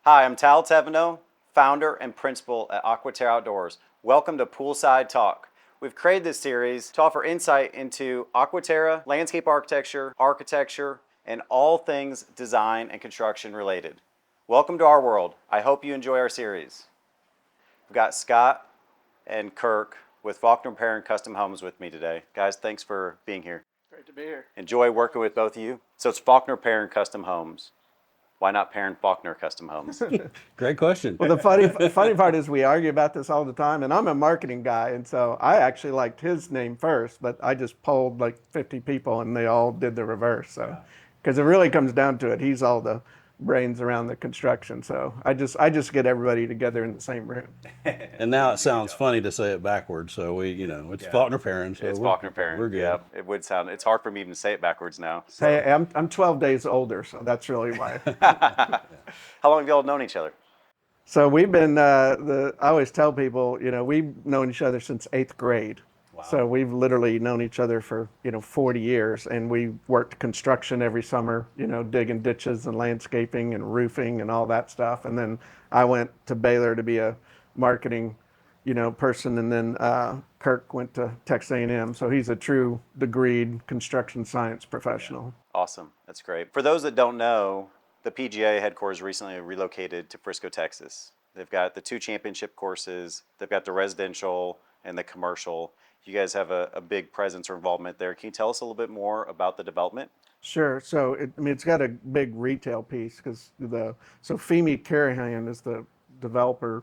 Hi, I'm Tal Thevenot, founder and principal at Aquaterra Outdoors. Welcome to Poolside Talk. We've created this series to offer insight into Aquaterra, landscape architecture, and all things design and construction related. Welcome to our world. I hope you enjoy our series. We've got Scott and Kirk with Faulkner Perrin Custom Homes with me today. Guys, thanks for being here. Great to be here. Enjoy working with both of you. So it's Faulkner Perrin Custom Homes. Why not Perrin Faulkner Custom Homes? Great question. Well, the funny part is we argue about this all the time, and I'm a marketing guy, and so I actually liked his name first, but I just polled like 50 people, and they all did the reverse. So, because it really comes down to it, he's all the brains around the construction. So I just get everybody together in the same room. And now it sounds funny to say it backwards, so it's Faulkner Perrin. So It's Faulkner Perrin. We're good. Yeah, it would sound. It's hard for me even to say it backwards now. So. Hey, I'm 12 days older, so that's really why. How long have y'all known each other? So we've been, I always tell people, we've known each other since 8th grade. Wow. So we've literally known each other for, 40 years, and we worked construction every summer, digging ditches and landscaping and roofing and all that stuff. And then I went to Baylor to be a marketing, person, and then Kirk went to Texas A&M. So he's a true degreed construction science professional. Awesome. That's great. For those that don't know, the PGA headquarters recently relocated to Frisco, Texas. They've got the 2 championship courses. They've got the residential and the commercial. You guys have a big presence or involvement there. Can you tell us a little bit more about the development? Sure. So it's got a big retail piece because Femi Carahan is the developer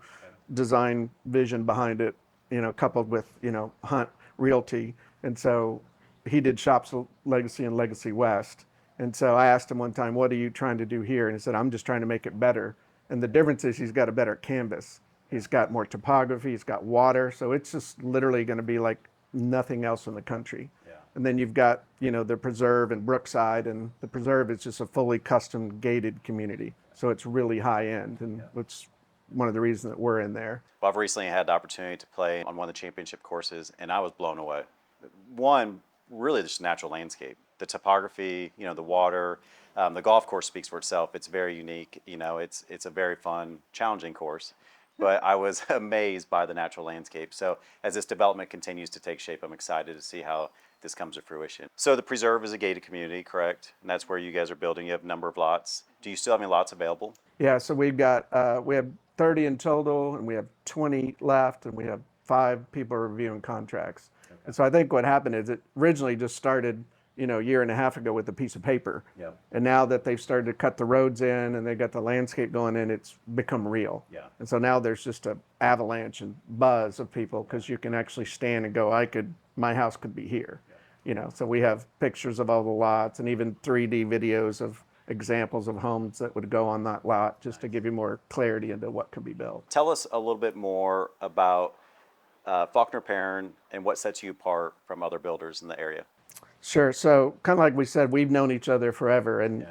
design vision behind it, coupled with Hunt Realty, and so he did Shops Legacy and Legacy West. And so I asked him one time, "What are you trying to do here?" And he said, "I'm just trying to make it better." And the difference is he's got a better canvas. He's got more topography, he's got water, so it's just literally going to be like nothing else in the country. Yeah. And then you've got, the Preserve and Brookside, and the Preserve is just a fully custom gated community. So it's really high end, and it's one of the reasons that we're in there. Well, I've recently had the opportunity to play on one of the championship courses, and I was blown away. One, really just natural landscape. The topography, the water, the golf course speaks for itself. It's very unique. It's a very fun, challenging course. But I was amazed by the natural landscape. So as this development continues to take shape, I'm excited to see how this comes to fruition. So the Preserve is a gated community, correct? And that's where you guys are building. You have a number of lots. Do you still have any lots available? Yeah, so we have 30 in total, and we have 20 left, and we have 5 people reviewing contracts. Okay. And so I think what happened is it originally just started a year and a half ago with a piece of paper. Yep. And now that they've started to cut the roads in and they've got the landscape going in, it's become real. Yeah. And so now there's just an avalanche and buzz of people because you can actually stand and go, my house could be here. Yeah. So we have pictures of all the lots and even 3D videos of examples of homes that would go on that lot just to give you more clarity into what could be built. Tell us a little bit more about Faulkner Perrin and what sets you apart from other builders in the area. Sure. So kind of like we said, we've known each other forever. And,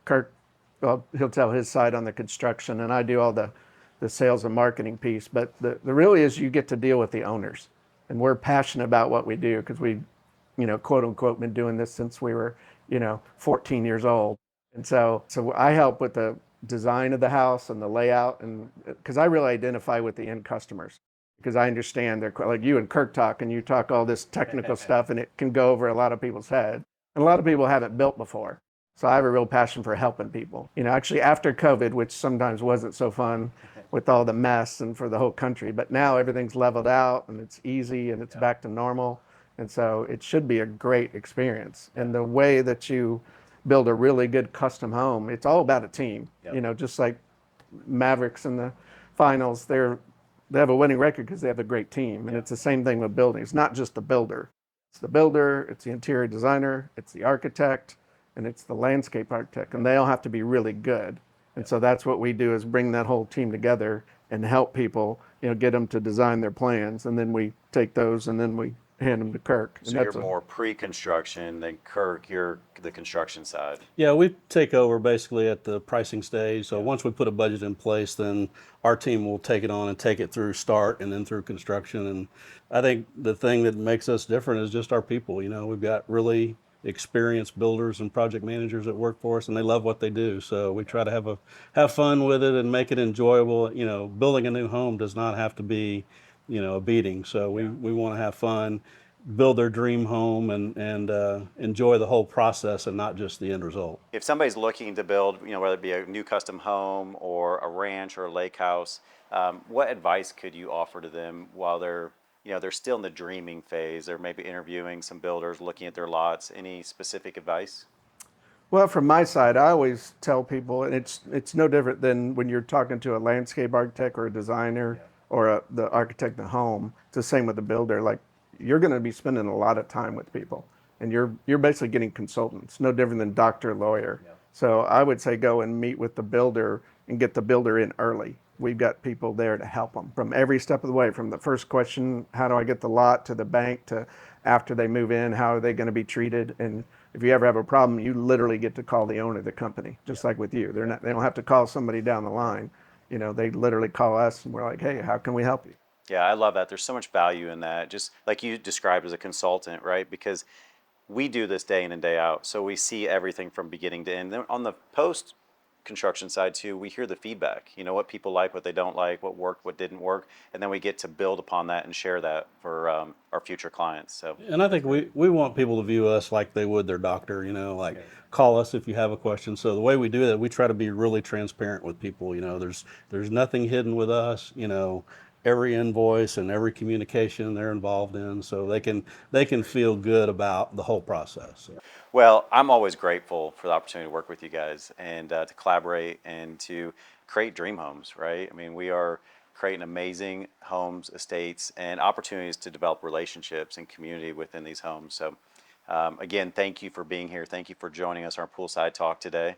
Kirk, he'll tell his side on the construction, and I do all the sales and marketing piece. But the really is you get to deal with the owners. And we're passionate about what we do because we, quote unquote, been doing this since we were, 14 years old. And so I help with the design of the house and the layout, and because I really identify with the end customers. Because I understand they're like you and Kirk talk, and you talk all this technical stuff, and it can go over a lot of people's head. And a lot of people haven't built before. So I have a real passion for helping people. Actually after COVID, which sometimes wasn't so fun with all the mess and for the whole country, but now everything's leveled out and it's easy and it's back to normal. And so it should be a great experience. And the way that you build a really good custom home, it's all about a team. Yep. Just like Mavericks in the finals, they have a winning record because they have a great team. And it's the same thing with building. It's not just the builder. It's the builder, it's the interior designer, it's the architect, and it's the landscape architect. And they all have to be really good. And so that's what we do is bring that whole team together and help people, get them to design their plans. And then we take those and then we hand them to Kirk. So you're more pre-construction than Kirk, you're the construction side. Yeah, we take over basically at the pricing stage. So once we put a budget in place, then our team will take it on and take it through start and then through construction. And I think the thing that makes us different is just our people. We've got really experienced builders and project managers that work for us, and they love what they do. So we try to have fun with it and make it enjoyable. You know, building a new home does not have to be, you know, a beating. So we want to have fun, build their dream home, and enjoy the whole process and not just the end result. If somebody's looking to build, you know, whether it be a new custom home or a ranch or a lake house, what advice could you offer to them while they're, you know, they're still in the dreaming phase? They're maybe interviewing some builders, looking at their lots. Any specific advice? Well, from my side, I always tell people, and it's no different than when you're talking to a landscape architect or a designer or the architect of the home. It's the same with the builder. Like, you're going to be spending a lot of time with people, and you're basically getting consultants. No different than doctor, lawyer. So I would say go and meet with the builder and get the builder in early. We've got people there to help them from every step of the way, from the first question, how do I get the lot, to the bank, to after they move in, how are they going to be treated? And if you ever have a problem, you literally get to call the owner of the company, just like with you. They don't have to call somebody down the line. You know, they literally call us and we're like, hey, how can we help you? Yeah, I love that. There's so much value in that. Just like you described as a consultant, right? Because we do this day in and day out. So we see everything from beginning to end. Then on the post construction side too, we hear the feedback, you know, what people like, what they don't like, what worked, what didn't work. And then we get to build upon that and share that for our future clients. So, And I think we want people to view us like they would their doctor, you know, like call us if you have a question. So the way we do that, we try to be really transparent with people. You know, there's nothing hidden with us, you know, every invoice and every communication they're involved in, so they can feel good about the whole process. well, I'm always grateful for the opportunity to work with you guys and to collaborate and to create dream homes, right? I mean, we are creating amazing homes, estates, and opportunities to develop relationships and community within these homes. So, again, thank you for being here. Thank you for joining us on our Poolside Talk today.